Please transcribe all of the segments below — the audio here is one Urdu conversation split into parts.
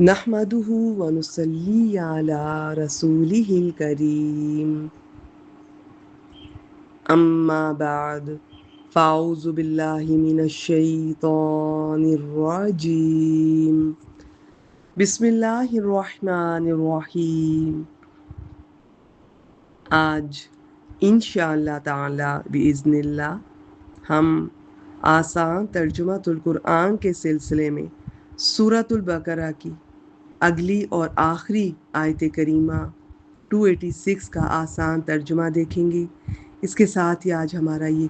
نحمدہ ونصلی علی رسولہ الکریم اما بعد فاعوذ باللہ من الشیطان الرجیم بسم اللہ الرحمن الرحیم۔ آج انشاءاللہ تعالی باذن اللہ ہم آسان ترجمہ القرآن کے سلسلے میں سورۃ البقرہ کی اگلی اور آخری آیت کریمہ 286 کا آسان ترجمہ دیکھیں گے۔ اس کے ساتھ ہی آج ہمارا یہ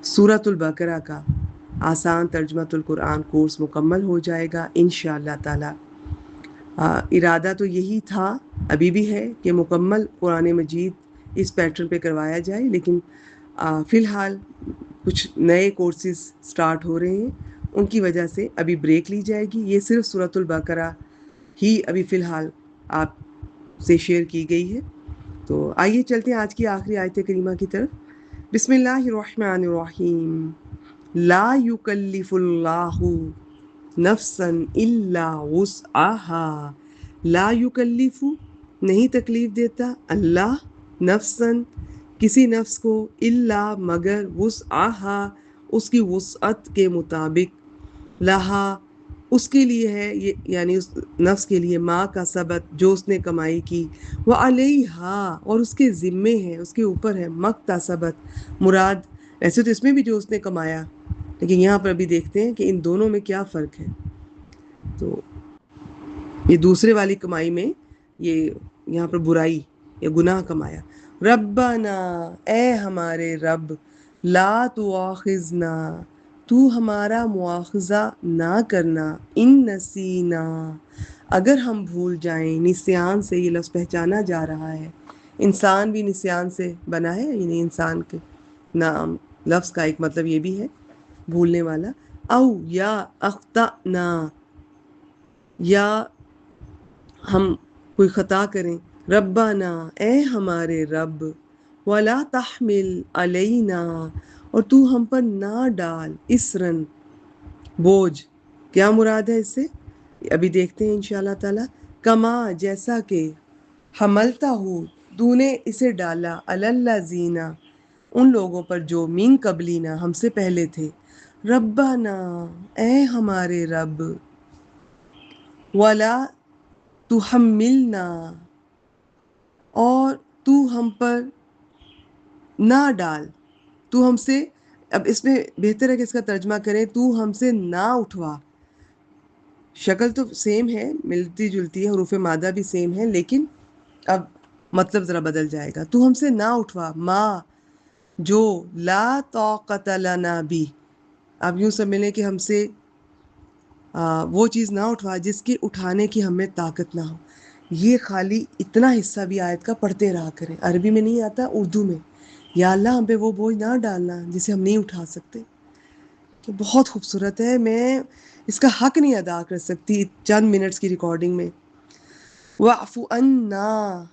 سورۃ البقرہ کا آسان ترجمہ القرآن کورس مکمل ہو جائے گا انشاءاللہ تعالی۔ ارادہ تو یہی تھا، ابھی بھی ہے، کہ مکمل قرآن مجید اس پیٹرن پہ کروایا جائے، لیکن فی الحال کچھ نئے کورسز سٹارٹ ہو رہے ہیں، ان کی وجہ سے ابھی بریک لی جائے گی۔ یہ صرف سورۃ البقرہ ہی ابھی فی الحال آپ سے شیئر کی گئی ہے۔ تو آئیے چلتے ہیں آج کی آخری آیت کریمہ کی طرف۔ بسم اللہ الرحمن الرحیم۔ لا یکلف اللہ نفسا الا وسعها۔ لا یکلف نہیں تکلیف دیتا اللہ نفسا کسی نفس کو الا مگر وسعها اس کی وسعت کے مطابق لہا اس کے لیے ہے، یعنی اس نفس کے لیے ما کا سبت جو اس نے کمائی کی، وعلیہا اور اس کے ذمے ہے، اس کے اوپر ہے مکتسبت مراد ایسے تو اس میں بھی جو اس نے کمایا، لیکن یہاں پر ابھی دیکھتے ہیں کہ ان دونوں میں کیا فرق ہے۔ تو یہ دوسرے والی کمائی میں یہ یہاں پر برائی یا گناہ کمایا۔ ربنا اے ہمارے رب، لا تواخذنا تو ہمارا مواخذہ نہ کرنا، ان نسینا اگر ہم بھول جائیں۔ نسیان سے یہ لفظ پہچانا جا رہا ہے، انسان بھی نسیان سے بنا ہے، یعنی انسان کے نام لفظ کا ایک مطلب یہ بھی ہے بھولنے والا۔ او یا اخطأنا یا ہم کوئی خطا کریں، ربنا اے ہمارے رب، ولا تحمل علینا اور تو ہم پر نہ ڈال، اسرن بوجھ۔ کیا مراد ہے اس سے ابھی دیکھتے ہیں انشاءاللہ تعالی۔ کما جیسا کہ حملتا ہو تو نے اسے ڈالا، الذین ان لوگوں پر جو من قبلینا ہم سے پہلے تھے۔ ربنا اے ہمارے رب، ولا تحملنا اور تو ہم پر نہ ڈال، تو ہم سے، اب اس میں بہتر ہے کہ اس کا ترجمہ کریں تو ہم سے نہ اٹھوا۔ شکل تو سیم ہے، ملتی جلتی ہے، حروف مادہ بھی سیم ہے، لیکن اب مطلب ذرا بدل جائے گا۔ تو ہم سے نہ اٹھوا ما جو لا طاقت لنا بھی، اب یوں سمجھ لیں کہ ہم سے وہ چیز نہ اٹھوا جس کی اٹھانے کی ہمیں طاقت نہ ہو۔ یہ خالی اتنا حصہ بھی آیت کا پڑھتے رہا کریں، عربی میں نہیں آتا، اردو میں۔ یا اللہ ہم پہ وہ بوجھ نہ ڈالنا جسے ہم نہیں اٹھا سکتے۔ تو بہت خوبصورت ہے، میں اس کا حق نہیں ادا کر سکتی چند منٹس کی ریکارڈنگ میں۔ وَاعْفُ عَنَّا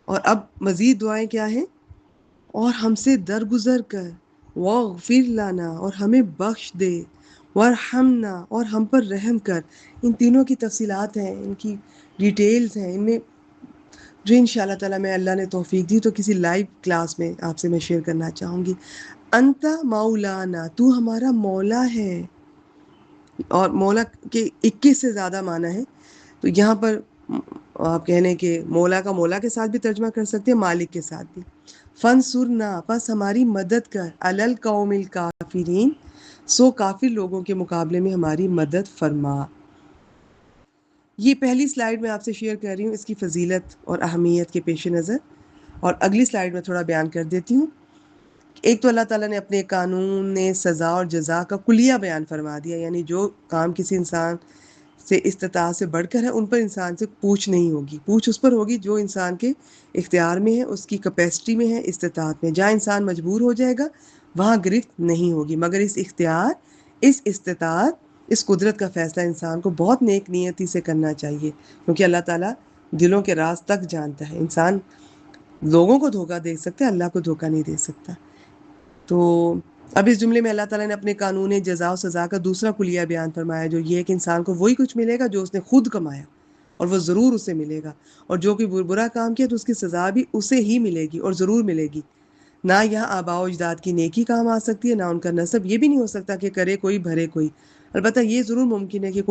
اور اب مزید دعائیں کیا ہیں؟ اور ہم سے درگزر کر، وَاغْفِرْ لَنَا اور ہمیں بخش دے، وَارْحَمْنَا اور ہم پر رحم کر۔ ان تینوں کی تفصیلات ہیں، ان کی ڈیٹیلز ہیں، ان میں جو انشاءاللہ تعالیٰ میں اللہ نے توفیق دی تو کسی لائیو کلاس میں آپ سے میں شیئر کرنا چاہوں گی۔ انت مولانا تو ہمارا مولا ہے، اور مولا کے 21 سے زیادہ معنی ہے، تو یہاں پر آپ کہنے کہ مولا کا مولا کے ساتھ بھی ترجمہ کر سکتے ہیں، مالک کے ساتھ بھی۔ فنصرنا پس ہماری مدد کر، علی القوم الکافرین سو کافر لوگوں کے مقابلے میں ہماری مدد فرما۔ یہ پہلی سلائیڈ میں آپ سے شیئر کر رہی ہوں اس کی فضیلت اور اہمیت کے پیش نظر، اور اگلی سلائیڈ میں تھوڑا بیان کر دیتی ہوں۔ ایک تو اللہ تعالیٰ نے اپنے قانون سزا اور جزا کا کلیہ بیان فرما دیا، یعنی جو کام کسی انسان سے استطاعت سے بڑھ کر ہے ان پر انسان سے پوچھ نہیں ہوگی، پوچھ اس پر ہوگی جو انسان کے اختیار میں ہے، اس کی کیپیسٹی میں ہے، استطاعت میں۔ جہاں انسان مجبور ہو جائے گا وہاں گرفت نہیں ہوگی، مگر اس اختیار، اس استطاعت، اس قدرت کا فیصلہ انسان کو بہت نیک نیتی سے کرنا چاہیے، کیونکہ اللہ تعالیٰ دلوں کے راز تک جانتا ہے۔ انسان لوگوں کو دھوکہ دے سکتا ہے، اللہ کو دھوکہ نہیں دے سکتا۔ تو اب اس جملے میں اللہ تعالیٰ نے اپنے قانون جزا و سزا کا دوسرا کلیہ بیان فرمایا، جو یہ ہے کہ انسان کو وہی کچھ ملے گا جو اس نے خود کمایا، اور وہ ضرور اسے ملے گا، اور جو کوئی برا کام کیا تو اس کی سزا بھی اسے ہی ملے گی اور ضرور ملے گی۔ نہ یہاں آباء و اجداد کی نیکی کام آ سکتی ہے، نہ ان کا نسب، یہ بھی نہیں ہو سکتا کہ کرے کوئی بھرے کوئی۔ البتہ یہ ضرور ممکن ہے کہ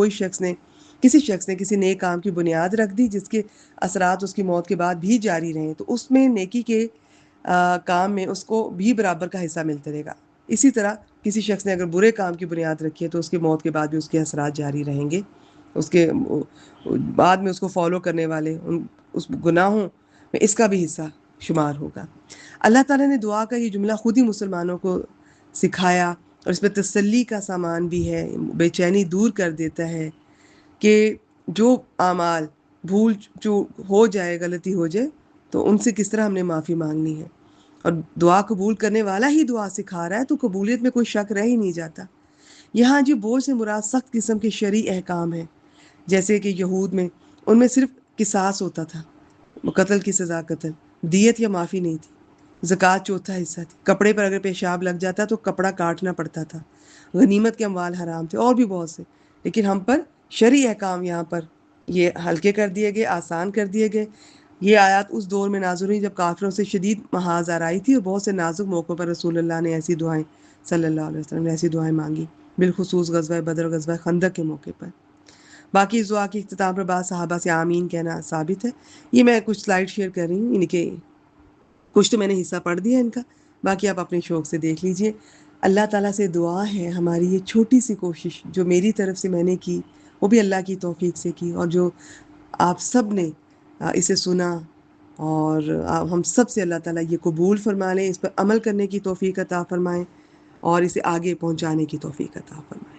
کسی شخص نے کسی نیک کام کی بنیاد رکھ دی جس کے اثرات اس کی موت کے بعد بھی جاری رہیں، تو اس میں نیکی کے کام میں اس کو بھی برابر کا حصہ ملتا رہے گا۔ اسی طرح کسی شخص نے اگر برے کام کی بنیاد رکھی ہے تو اس کی موت کے بعد بھی اس کے اثرات جاری رہیں گے، اس کے بعد میں اس کو فالو کرنے والے اس گناہوں میں اس کا بھی حصہ شمار ہوگا۔ اللہ تعالیٰ نے دعا کا یہ جملہ خود ہی مسلمانوں کو سکھایا، اور اس میں تسلی کا سامان بھی ہے، بے چینی دور کر دیتا ہے کہ جو اعمال بھول چوک ہو جائے، غلطی ہو جائے، تو ان سے کس طرح ہم نے معافی مانگنی ہے، اور دعا قبول کرنے والا ہی دعا سکھا رہا ہے، تو قبولیت میں کوئی شک رہ ہی نہیں جاتا۔ یہاں جو بوجھ سے مراد سخت قسم کے شرعی احکام ہیں، جیسے کہ یہود میں ان میں صرف قصاص ہوتا تھا، قتل کی سزا قتل، دیت یا معافی نہیں تھی، زکوٰۃ چوتھا حصہ تھی، کپڑے پر اگر پیشاب لگ جاتا تو کپڑا کاٹنا پڑتا تھا، غنیمت کے اموال حرام تھے، اور بھی بہت سے۔ لیکن ہم پر شرعی احکام یہاں پر یہ ہلکے کر دیے گئے، آسان کر دیے گئے۔ یہ آیات اس دور میں نازل ہوئی جب کافروں سے شدید محاذ آرائی تھی، اور بہت سے نازک موقعوں پر رسول اللہ نے ایسی دعائیں صلی اللہ علیہ وسلم نے ایسی دعائیں مانگی، بالخصوص غزوہ بدر، غزوہ خندق کے موقع پر۔ باقی اس دعا کی اختتام پر بعض صحابہ سے آمین کہنا ثابت ہے۔ یہ میں کچھ سلائڈ شیئر کر رہی ہوں، ان کے کچھ تو میں نے حصہ پڑھ دیا ان کا، باقی آپ اپنے شوق سے دیکھ لیجئے۔ اللہ تعالیٰ سے دعا ہے ہماری یہ چھوٹی سی کوشش جو میری طرف سے میں نے کی، وہ بھی اللہ کی توفیق سے کی، اور جو آپ سب نے اسے سنا، اور ہم سب سے اللہ تعالیٰ یہ قبول فرما لیں، اس پر عمل کرنے کی توفیق عطا فرمائیں، اور اسے آگے پہنچانے کی توفیق عطا فرمائیں۔